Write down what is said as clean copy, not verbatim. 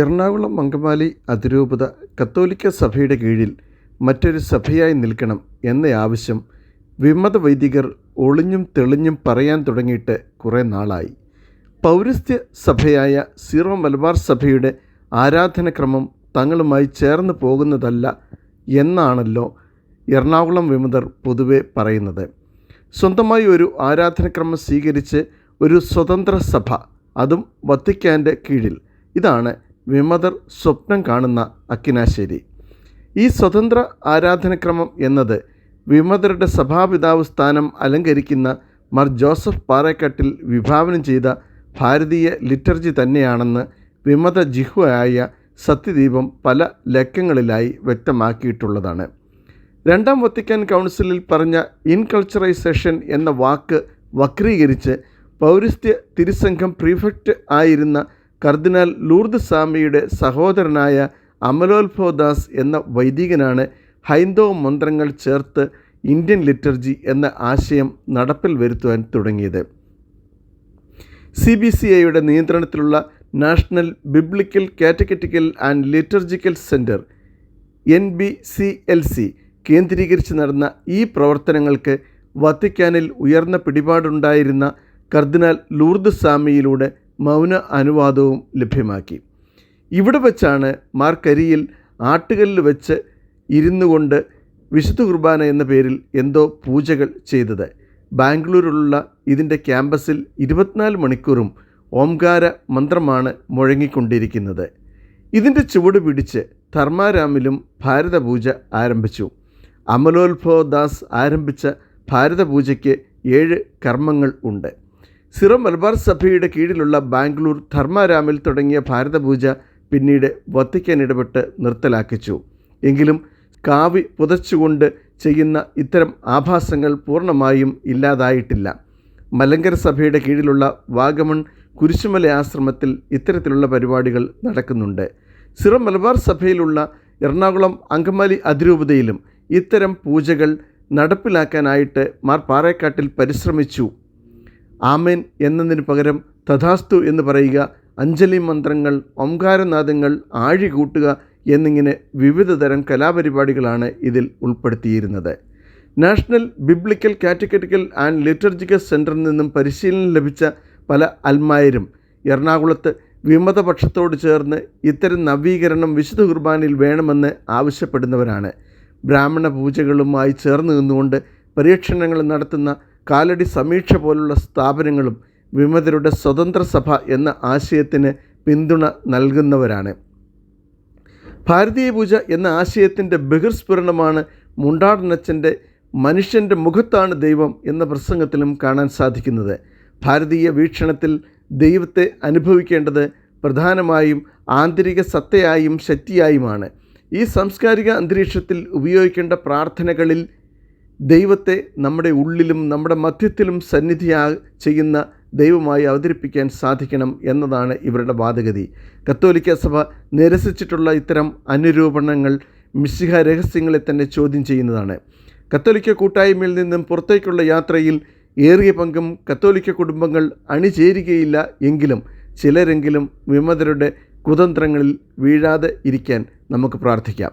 എറണാകുളം അങ്കമാലി അതിരൂപത കത്തോലിക്ക സഭയുടെ കീഴിൽ മറ്റൊരു സഭയായി നിൽക്കണം എന്ന ആവശ്യം വിമത വൈദികർ ഒളിഞ്ഞും തെളിഞ്ഞും പറയാൻ തുടങ്ങിയിട്ട് കുറേ നാളായി. പൗരസ്ത്യ സഭയായ സീറോ മലബാർ സഭയുടെ ആരാധനക്രമം തങ്ങളുമായി ചേർന്ന് പോകുന്നതല്ല എന്നാണല്ലോ എറണാകുളം വിമതർ പൊതുവെ പറയുന്നത്. സ്വന്തമായി ഒരു ആരാധനക്രമം സ്വീകരിച്ച് ഒരു സ്വതന്ത്ര സഭ, അതും വത്തിക്കാൻ്റെ കീഴിൽ, ഇതാണ് വിമതർ സ്വപ്നം കാണുന്ന അക്കിനാശ്ശേരി. ഈ സ്വതന്ത്ര ആരാധനക്രമം എന്നത് വിമതരുടെ സഭാപിതാവ് സ്ഥാനം അലങ്കരിക്കുന്ന മാർ ജോസഫ് പാറേക്കാട്ടിൽ വിഭാവനം ചെയ്ത ഭാരതീയ ലിറ്റർജി തന്നെയാണെന്ന് വിമത ജിഹ്വയായ സത്യദീപം പല ലക്കങ്ങളിലായി വ്യക്തമാക്കിയിട്ടുള്ളതാണ്. രണ്ടാം വത്തിക്കാൻ കൗൺസിലിൽ പറഞ്ഞ ഇൻകൾച്ചറൈസേഷൻ എന്ന വാക്ക് വക്രീകരിച്ച് പൗരസ്ത്യ തിരുസംഘം പ്രീഫെക്റ്റ് ആയിരുന്ന കർദിനാൾ ലൂർദ് സ്വാമിയുടെ സഹോദരനായ അമലോത്ഭവദാസ് എന്ന വൈദികനാണ് ഹൈന്ദവ മന്ത്രങ്ങൾ ചേർത്ത് ഇന്ത്യൻ ലിറ്റർജി എന്ന ആശയം നടപ്പിൽ വരുത്തുവാൻ തുടങ്ങിയത്. CBCIയുടെ നിയന്ത്രണത്തിലുള്ള national biblical catechetical and liturgical centre NBCLC കേന്ദ്രീകരിച്ച് നടന്ന ഈ പ്രവർത്തനങ്ങൾക്ക് വത്തിക്കാനിൽ ഉയർന്ന പിടിപാടുണ്ടായിരുന്ന കർദിനാൾ ലൂർദ് സ്വാമിയിലൂടെ മൗന അനുവാദവും ലഭ്യമാക്കി. ഇവിടെ വച്ചാണ് മാർ കരിയിൽ ആട്ടുകല്ലിൽ വെച്ച് ഇരുന്നു കൊണ്ട് വിശുദ്ധ കുർബാന എന്ന പേരിൽ എന്തോ പൂജകൾ ചെയ്തത്. ബാംഗ്ലൂരിലുള്ള ഇതിൻ്റെ ക്യാമ്പസിൽ 24 മണിക്കൂറും ഓംകാര മന്ത്രമാണ് മുഴങ്ങിക്കൊണ്ടിരിക്കുന്നത്. ഇതിൻ്റെ ചുവട് പിടിച്ച് ധർമാരാമിലും ഭാരതപൂജ ആരംഭിച്ചു. അമലോത്ഭവദാസ് ആരംഭിച്ച ഭാരതപൂജയ്ക്ക് 7 കർമ്മങ്ങൾ ഉണ്ട്. സിറോ മലബാർ സഭയുടെ കീഴിലുള്ള ബാംഗ്ലൂർ ധർമാരാമിൽ തുടങ്ങിയ ഭാരതപൂജ പിന്നീട് വത്തിക്കാൻ ഇടപെട്ട് നിർത്തലാക്കിച്ചു. എങ്കിലും കാവി പുതച്ചുകൊണ്ട് ചെയ്യുന്ന ഇത്തരം ആഭാസങ്ങൾ പൂർണ്ണമായും ഇല്ലാതായിട്ടില്ല. മലങ്കര സഭയുടെ കീഴിലുള്ള വാഗമൺ കുരിശുമല ആശ്രമത്തിൽ ഇത്തരത്തിലുള്ള പരിപാടികൾ നടക്കുന്നുണ്ട്. സിറോ മലബാർ സഭയിലുള്ള എറണാകുളം അങ്കമാലി അതിരൂപതയിലും ഇത്തരം പൂജകൾ നടപ്പിലാക്കാനായിട്ട് മാർ പാറേക്കാട്ടിൽ പരിശ്രമിച്ചു. ആമേൻ എന്നതിന് പകരം തഥാസ്തു എന്ന് പറയുക, അഞ്ജലി മന്ത്രങ്ങൾ, ഓംകാരനാദങ്ങൾ, ആഴി കൂട്ടുക എന്നിങ്ങനെ വിവിധ തരം കലാപരിപാടികളാണ് ഇതിൽ ഉൾപ്പെടുത്തിയിരുന്നത്. National biblical catechetical and liturgical സെൻറ്ററിൽ നിന്നും പരിശീലനം ലഭിച്ച പല അൽമായരും എറണാകുളത്ത് വിമതപക്ഷത്തോട് ചേർന്ന് ഇത്തരം നവീകരണം വിശുദ്ധ കുർബാനയിൽ വേണമെന്ന് ആവശ്യപ്പെടുന്നവരാണ്. ബ്രാഹ്മണ പൂജകളുമായി ചേർന്ന് നിന്നുകൊണ്ട് പരീക്ഷണങ്ങൾ നടത്തുന്ന കാലടി സമീക്ഷ പോലുള്ള സ്ഥാപനങ്ങളും വിമതരുടെ സ്വതന്ത്ര സഭ എന്ന ആശയത്തിന് പിന്തുണ നൽകുന്നവരാണ്. ഭാരതീയ പൂജ എന്ന ആശയത്തിൻ്റെ ബഹിർസ്ഫുരണമാണ് മുണ്ടാടനച്ചൻ്റെ മനുഷ്യൻ്റെ മുഖത്താണ് ദൈവം എന്ന പ്രസംഗത്തിലും കാണാൻ സാധിക്കുന്നത്. ഭാരതീയ വീക്ഷണത്തിൽ ദൈവത്തെ അനുഭവിക്കേണ്ടത് പ്രധാനമായും ആന്തരിക സത്തയായും ശക്തിയായുമാണ്. ഈ സാംസ്കാരിക അന്തരീക്ഷത്തിൽ ഉപയോഗിക്കേണ്ട പ്രാർത്ഥനകളിൽ ദൈവത്തെ നമ്മുടെ ഉള്ളിലും നമ്മുടെ മധ്യത്തിലും ചെയ്യുന്ന ദൈവമായി അവതരിപ്പിക്കാൻ സാധിക്കണം എന്നതാണ് ഇവരുടെ വാദഗതി. കത്തോലിക്ക സഭ നിരസിച്ചിട്ടുള്ള ഇത്തരം അനുരൂപണങ്ങൾ മിശിഹ രഹസ്യങ്ങളെ തന്നെ ചോദ്യം ചെയ്യുന്നതാണ്. കത്തോലിക്ക കൂട്ടായ്മയിൽ നിന്നും പുറത്തേക്കുള്ള യാത്രയിൽ ഏറിയ പങ്കും കത്തോലിക്ക കുടുംബങ്ങൾ അണിചേരുകയില്ല. എങ്കിലും ചിലരെങ്കിലും വിമതരുടെ കുതന്ത്രങ്ങളിൽ വീഴാതെ ഇരിക്കാൻ നമുക്ക് പ്രാർത്ഥിക്കാം.